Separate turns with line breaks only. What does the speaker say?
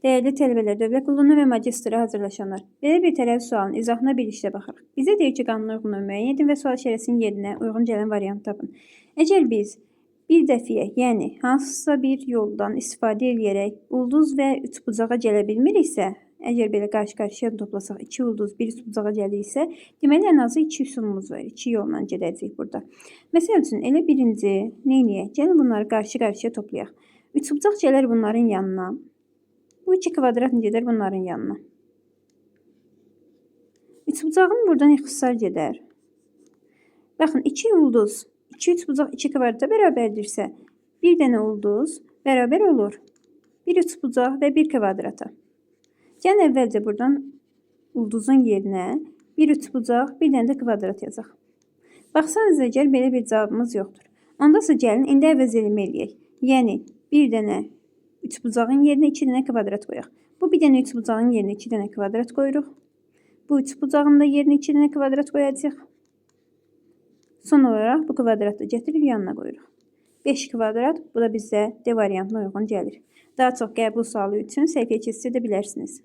Değerli tələbələr, dövlət qulluğuna və magistra hazırlaşanlar. Belə bir tərəzi sualın izahına bir işlə baxırıq. Bizə deyir ki, qanuna uyğun müəyyən edin və sual şərəsinin yerinə uyğun gələn variantı tapın. Əgər biz bir dəfiyə, yəni hansısa bir yoldan istifadə edərək ulduz və üçbucağa gələ bilmiriksə, əgər belə qarşı-qarşıya toplasaq 2 ulduz, 1 üçbucağa gəliriksə, deməli ən azı 2 üsulumuz var. 2 yolla gedəcəyik burada. Məsəl üçün, elə birinci neyniyək? Gəlin bunları qarşı-qarşıya toplayaq. Üçbucaq gələr bunların yanına. Bu 2 kvadrat gedər bunların yanına. Üçbucağın buradan ixtisar gedər. Baxın, 2 ulduz, 2 üçbucaq 2 kvadrata bərabərdirsə, bir dənə ulduz bərabər olur 1 üçbucaq və 1 kvadrata. Yəni əvvəlcə buradan ulduzun yerinə 1 üçbucaq, bir dənə də kvadrat yazaq. Baxsanız, əgər belə bir cavabımız yoxdur. Ondasa gəlin, indi əvəz elmə eləyək. Yəni, bir dənə üçbucağın yerinə 2 dənə kvadrat qoyaq. Bu bir dənə üçbucağın yerinə 2 dənə kvadrat qoyuruq. Bu üçbucağın da yerinə 2 dənə kvadrat qoyacaq. Son olaraq bu kvadratı gətirib yanına qoyuruq. 5 kvadrat, bu da bizə D variantına uyğun gəlir. Daha çox qəbul sualı üçün səhifəyə keçid edə bilərsiniz.